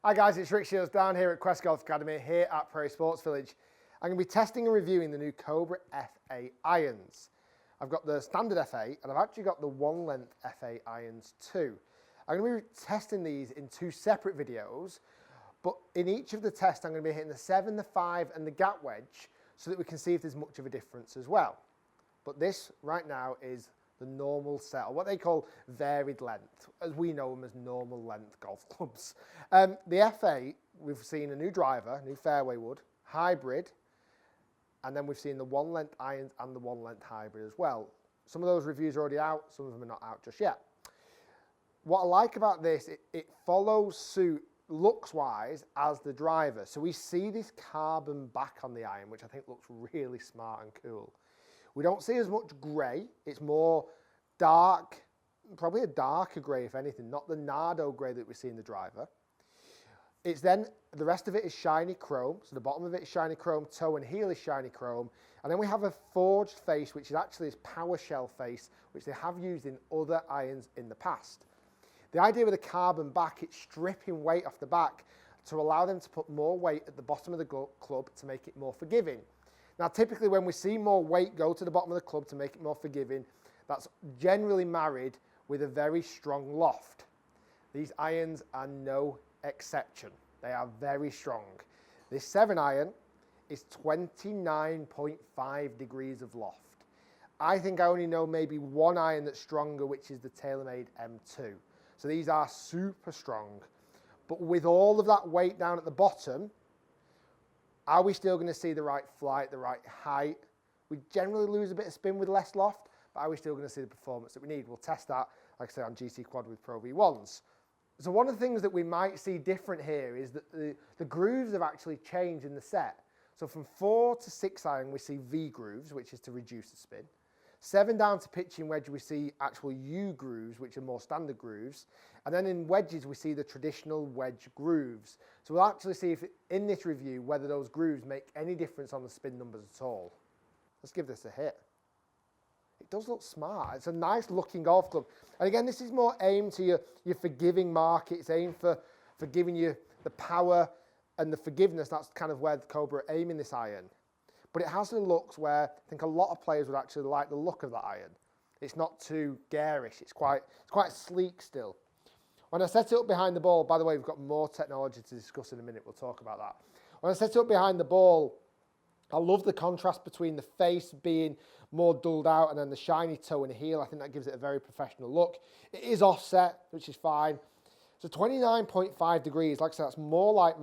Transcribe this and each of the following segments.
Hi guys, it's Rick Shiels down here at Quest Golf Academy here at Prairie Sports Village. I'm going to be testing and reviewing the new Cobra FA irons. I've got the standard FA and I've actually got the one length FA irons too. I'm going to be testing these in two separate videos, but in each of the tests I'm going to be hitting the 7, the 5 and the gap wedge so that we can see if there's much of a difference as well. But this right now is the normal set, or what they call varied length, as we know them as normal length golf clubs. The FA, we've seen a new driver, new fairway wood, hybrid, and then we've seen the one length irons and the one length hybrid as well. Some of those reviews are already out, some of them are not out just yet. What I like about this, it follows suit looks wise as the driver. So we see this carbon back on the iron, which I think looks really smart and cool. We don't see as much grey, it's more dark, probably a darker grey if anything, not the Nardo grey that we see in the driver. It's then, the rest of it is shiny chrome, so the bottom of it is shiny chrome, toe and heel is shiny chrome, and then we have a forged face, which is actually this power shell face, which they have used in other irons in the past. The idea with the carbon back, it's stripping weight off the back to allow them to put more weight at the bottom of the club to make it more forgiving. Now, typically when we see more weight go to the bottom of the club to make it more forgiving, that's generally married with a very strong loft. These irons are no exception. They are very strong. This 7 iron is 29.5 degrees of loft. I think I only know maybe one iron that's stronger, which is the TaylorMade M2. So these are super strong. But with all of that weight down at the bottom, are we still going to see the right flight, the right height? We generally lose a bit of spin with less loft, but are we still going to see the performance that we need? We'll test that, like I say, on GC Quad with Pro V1s. So one of the things that we might see different here is that the grooves have actually changed in the set. So from 4 to 6 iron, we see V grooves, which is to reduce the spin. 7 down to pitching wedge, we see actual U grooves, which are more standard grooves. And then in wedges, we see the traditional wedge grooves. So we'll actually see if in this review whether those grooves make any difference on the spin numbers at all. Let's give this a hit. It does look smart. It's a nice looking golf club. And again, this is more aimed to your forgiving market. It's aimed for giving you the power and the forgiveness. That's kind of where the Cobra are aiming this iron. But it has the looks where I think a lot of players would actually like the look of that iron. It's not too garish. It's quite sleek still. When I set it up behind the ball, by the way, we've got more technology to discuss in a minute. We'll talk about that. When I set it up behind the ball, I love the contrast between the face being more dulled out and then the shiny toe and heel. I think that gives it a very professional look. It is offset, which is fine. So 29.5 degrees, like I said, that's more like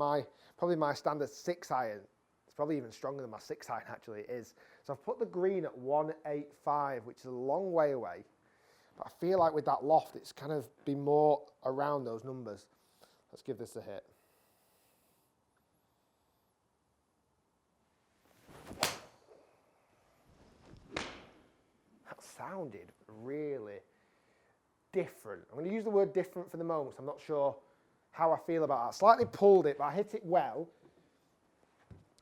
probably my standard 6 iron. It's probably even stronger than my 6 iron, actually, it is. So I've put the green at 185, which is a long way away. But I feel like with that loft, it's kind of be more around those numbers. Let's give this a hit. That sounded really different. I'm going to use the word different for the moment, because I'm not sure how I feel about that. Slightly pulled it, but I hit it well.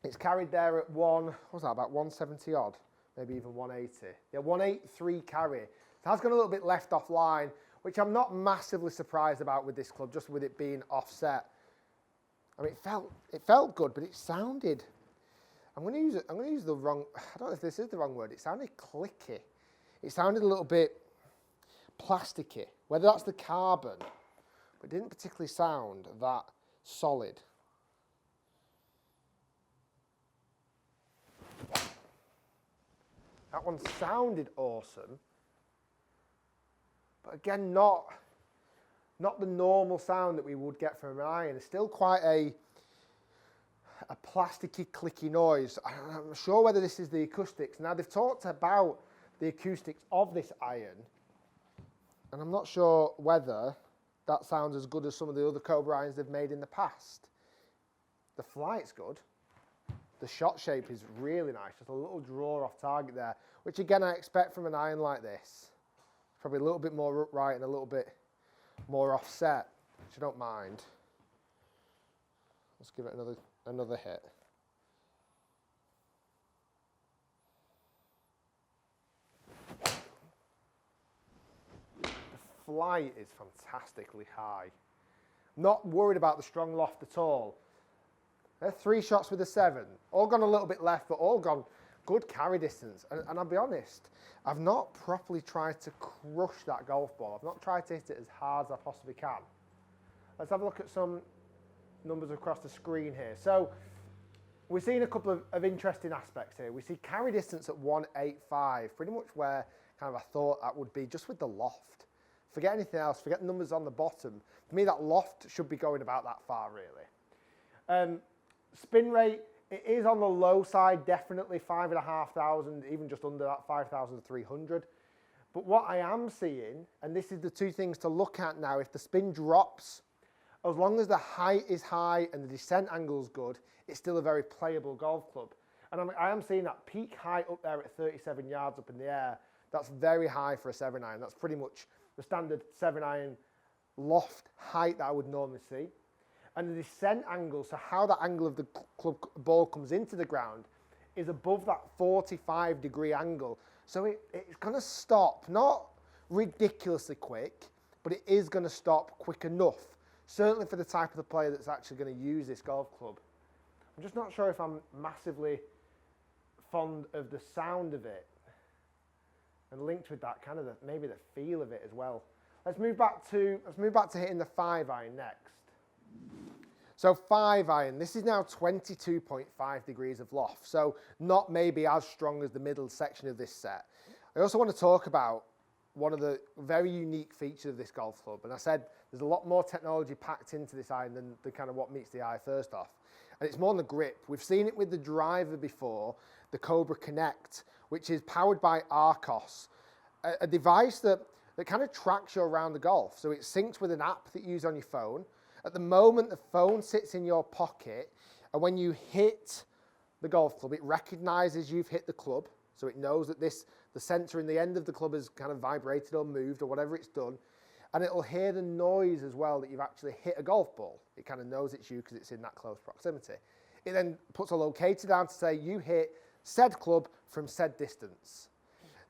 It's carried there at what was that, about 170 odd, maybe even 180. Yeah, 183 carry. It has gone a little bit left off line, which I'm not massively surprised about with this club, just with it being offset. I mean, it felt good, but it sounded, I'm going to use the wrong, I don't know if this is the wrong word, it sounded clicky. It sounded a little bit plasticky, whether that's the carbon, but it didn't particularly sound that solid. That one sounded awesome, but again, not the normal sound that we would get from an iron. It's still quite a plasticky, clicky noise. I'm not sure whether this is the acoustics. Now, they've talked about the acoustics of this iron, and I'm not sure whether that sounds as good as some of the other Cobra irons they've made in the past. The flight's good. The shot shape is really nice, just a little draw off target there, which again I expect from an iron like this. Probably a little bit more upright and a little bit more offset, which I don't mind. Let's give it another hit. The flight is fantastically high. Not worried about the strong loft at all. They're 3 shots with a 7. All gone a little bit left, but all gone good carry distance. And I'll be honest, I've not properly tried to crush that golf ball. I've not tried to hit it as hard as I possibly can. Let's have a look at some numbers across the screen here. So we're seeing a couple of interesting aspects here. We see carry distance at 185, pretty much where kind of I thought that would be just with the loft. Forget anything else, forget the numbers on the bottom. For me, that loft should be going about that far, really. Spin rate, it is on the low side, definitely 5,500, even just under that, 5,300. But what I am seeing, and this is the two things to look at now, if the spin drops, as long as the height is high and the descent angle is good, it's still a very playable golf club. And I am seeing that peak height up there at 37 yards up in the air. That's very high for a 7-iron. That's pretty much the standard 7-iron loft height that I would normally see. And the descent angle, so how the angle of the club ball comes into the ground, is above that 45-degree angle. So it's going to stop, not ridiculously quick, but it is going to stop quick enough, certainly for the type of the player that's actually going to use this golf club. I'm just not sure if I'm massively fond of the sound of it, and linked with that kind of maybe the feel of it as well. Let's move back to hitting the 5-iron next. So 5-iron, this is now 22.5 degrees of loft, so not maybe as strong as the middle section of this set. I also want to talk about one of the very unique features of this golf club, and I said there's a lot more technology packed into this iron than the kind of what meets the eye first off, and it's more on the grip. We've seen it with the driver before, the Cobra Connect, which is powered by Arcos, a device that kind of tracks you around the golf. So it syncs with an app that you use on your phone. At the moment, the phone sits in your pocket, and when you hit the golf club, it recognizes you've hit the club, so it knows that the center in the end of the club has kind of vibrated or moved or whatever it's done, and it'll hear the noise as well that you've actually hit a golf ball. It kind of knows it's you because it's in that close proximity. It then puts a locator down to say you hit said club from said distance.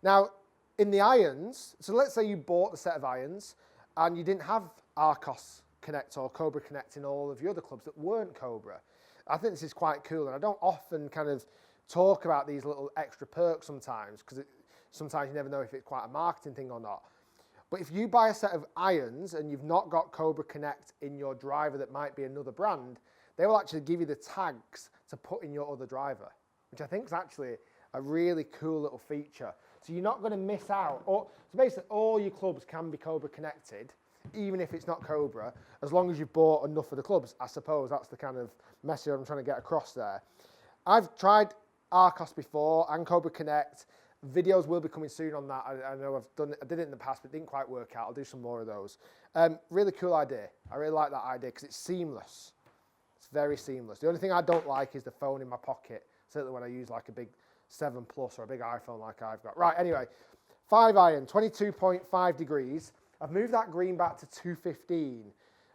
Now, in the irons, so let's say you bought the set of irons and you didn't have Arcos Connect or Cobra Connect in all of your other clubs that weren't Cobra. I think this is quite cool, and I don't often kind of talk about these little extra perks sometimes, because sometimes you never know if it's quite a marketing thing or not. But if you buy a set of irons and you've not got Cobra Connect in your driver that might be another brand, they will actually give you the tags to put in your other driver, which I think is actually a really cool little feature. So you're not going to miss out. So basically all your clubs can be Cobra connected, even if it's not Cobra, as long as you've bought enough of the clubs. I suppose that's the kind of message I'm trying to get across there. I've tried Arcos before and Cobra Connect. Videos will be coming soon on that. I know I did it in the past, but it didn't quite work out. I'll do some more of those. Really cool idea. I really like that idea because it's seamless. It's very seamless. The only thing I don't like is the phone in my pocket, certainly when I use like a big 7 Plus or a big iPhone like I've got. Right, anyway, 5-iron, 22.5 degrees. I've moved that green back to 215.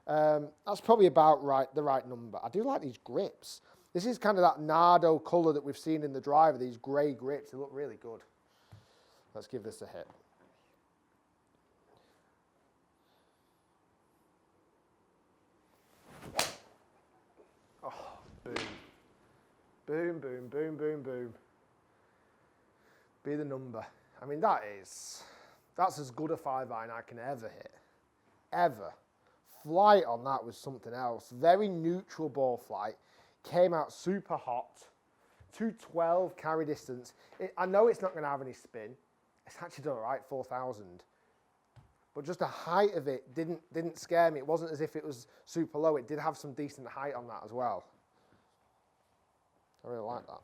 That's probably about the right number. I do like these grips. This is kind of that Nardo colour that we've seen in the driver, these grey grips. They look really good. Let's give this a hit. Oh, boom. Boom, boom, boom, boom, boom. Be the number. I mean, that's as good a 5-iron I can ever hit. Ever. Flight on that was something else. Very neutral ball flight. Came out super hot. 212 carry distance. I know it's not going to have any spin. It's actually done all right, 4,000. But just the height of it didn't scare me. It wasn't as if it was super low. It did have some decent height on that as well. I really like that.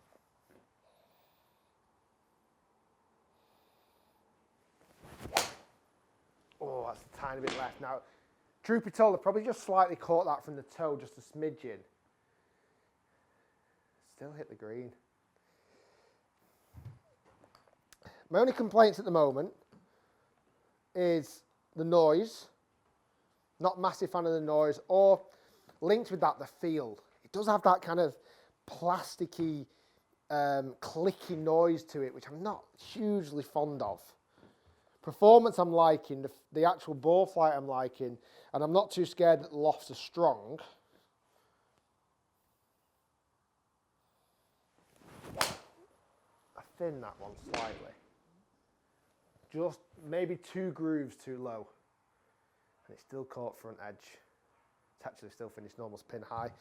Oh, that's a tiny bit left. Now, truth be told, I probably just slightly caught that from the toe, just a smidgen. Still hit the green. My only complaints at the moment is the noise. Not massive fan of the noise, or linked with that, the feel. It does have that kind of plasticky, clicky noise to it, which I'm not hugely fond of. Performance I'm liking, the actual ball flight I'm liking, and I'm not too scared that the lofts are strong. I thin that one slightly. Just maybe 2 grooves too low. And it's still caught front edge. It's actually still finished normal spin high.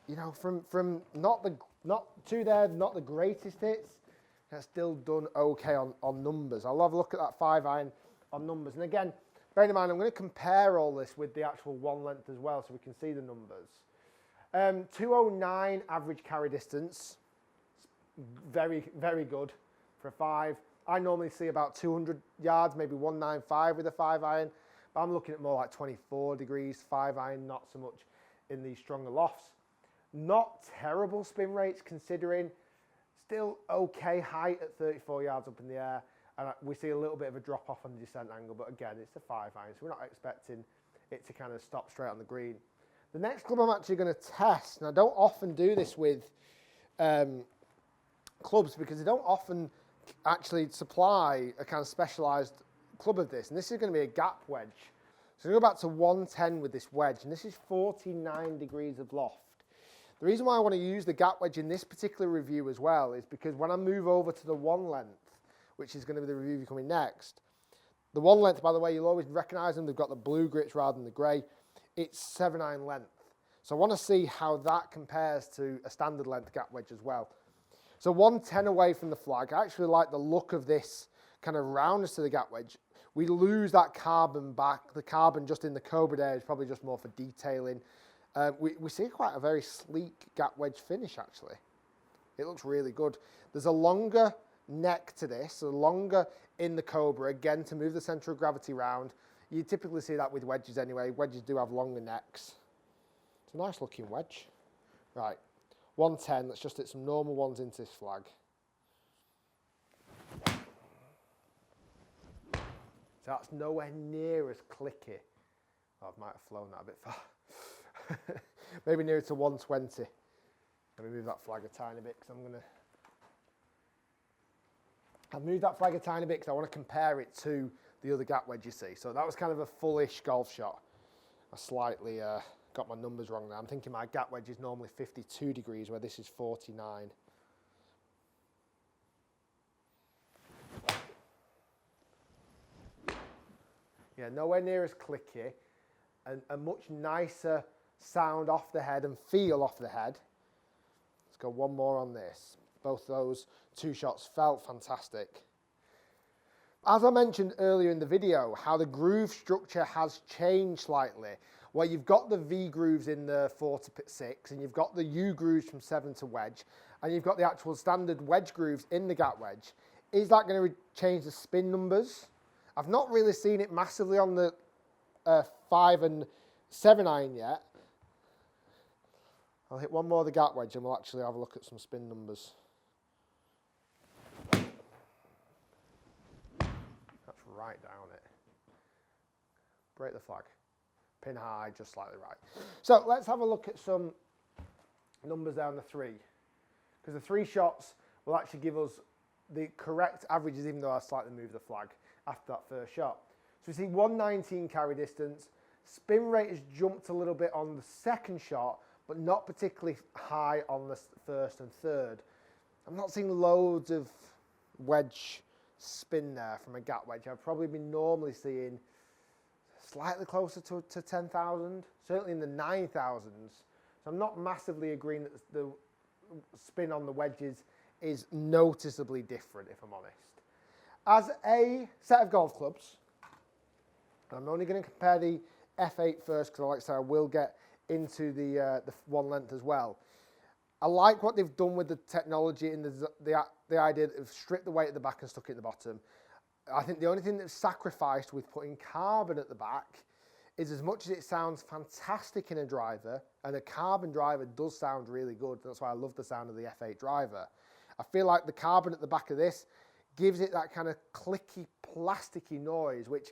You know, from not the greatest hits, that's still done okay on numbers. I'll have a look at that 5-iron on numbers. And again, bearing in mind, I'm going to compare all this with the actual one length as well so we can see the numbers. 209 average carry distance. Very, very good for a 5. I normally see about 200 yards, maybe 195 with a 5-iron. But I'm looking at more like 24 degrees, 5-iron, not so much in these stronger lofts. Not terrible spin rates considering, still okay height at 34 yards up in the air. And we see a little bit of a drop off on the descent angle, but again, it's a 5-iron, so we're not expecting it to kind of stop straight on the green. The next club I'm actually going to test, and I don't often do this with clubs because they don't often actually supply a kind of specialised club of this, and this is going to be a gap wedge. So we go back to 110 with this wedge, and this is 49 degrees of loft. The reason why I want to use the gap wedge in this particular review as well is because when I move over to the one length, which is going to be the review coming next, the one length, by the way, you'll always recognise them. They've got the blue grits rather than the grey. It's 7-iron length. So I want to see how that compares to a standard length gap wedge as well. So 110 away from the flag. I actually like the look of this kind of roundness to the gap wedge. We lose that carbon back. The carbon just in the Cobra there is probably just more for detailing. We see quite a very sleek gap wedge finish actually. It looks really good. There's a longer neck to this, so longer in the Cobra, again to move the centre of gravity round. You typically see that with wedges anyway. Wedges do have longer necks. It's a nice looking wedge. Right, 110, let's just hit some normal ones into this flag. So that's nowhere near as clicky. Oh, I might have flown that a bit far. Maybe nearer to 120. Let me move that flag a tiny bit because I've moved that flag a tiny bit because I want to compare it to the other gap wedge you see. So that was kind of a fullish golf shot. I slightly got my numbers wrong there. I'm thinking my gap wedge is normally 52 degrees where this is 49. Yeah, nowhere near as clicky and a much nicer sound off the head and feel off the head. Let's go one more on this. Both those 2 shots felt fantastic. As I mentioned earlier in the video, how the groove structure has changed slightly, where you've got the V grooves in the 4 to 6, and you've got the U grooves from 7 to wedge, and you've got the actual standard wedge grooves in the gap wedge. Is that going to change the spin numbers? I've not really seen it massively on the 5 and 7-iron yet. I'll hit one more of the gap wedge and we'll actually have a look at some spin numbers. That's right down it. Break the flag. Pin high, just slightly right. So let's have a look at some numbers down the 3. Because the 3 shots will actually give us the correct averages, even though I slightly moved the flag after that first shot. So we see 119 carry distance. Spin rate has jumped a little bit on the second shot, but not particularly high on the first and third. I'm not seeing loads of wedge spin there from a gap wedge. I've probably been normally seeing slightly closer to 10,000, certainly in the 9,000s. So I'm not massively agreeing that the spin on the wedges is noticeably different, if I'm honest. As a set of golf clubs, I'm only going to compare the F8 first because, like I say, I will get into the one length as well. I like what they've done with the technology and the idea that they've stripped the weight at the back and stuck it at the bottom. I think the only thing that's sacrificed with putting carbon at the back is, as much as it sounds fantastic in a driver, and a carbon driver does sound really good, that's why I love the sound of the F8 driver, I feel like the carbon at the back of this gives it that kind of clicky, plasticky noise, which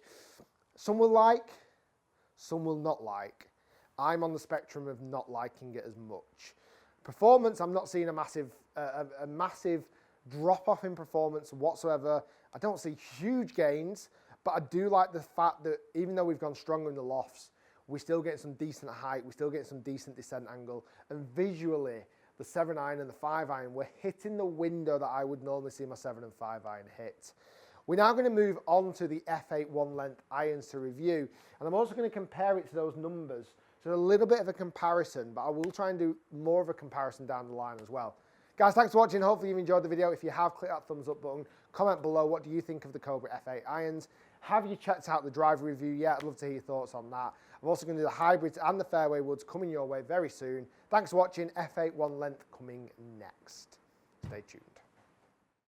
some will like, some will not like. I'm on the spectrum of not liking it as much. Performance, I'm not seeing a massive drop-off in performance whatsoever. I don't see huge gains. But I do like the fact that even though we've gone stronger in the lofts, we still get some decent height, we still get some decent descent angle, and visually, the 7-iron and the 5-iron, we're hitting the window that I would normally see my 7 and 5-iron hit. We're now going to move on to the F8 1-length irons to review, and I'm also going to compare it to those numbers. So a little bit of a comparison, but I will try and do more of a comparison down the line as well. Guys, thanks for watching. Hopefully you've enjoyed the video. If you have, click that thumbs up button. Comment below, what do you think of the Cobra F8 irons? Have you checked out the driver review yet? I'd love to hear your thoughts on that. I'm also going to do the hybrids and the fairway woods coming your way very soon. Thanks for watching. F8 1-length coming next. Stay tuned.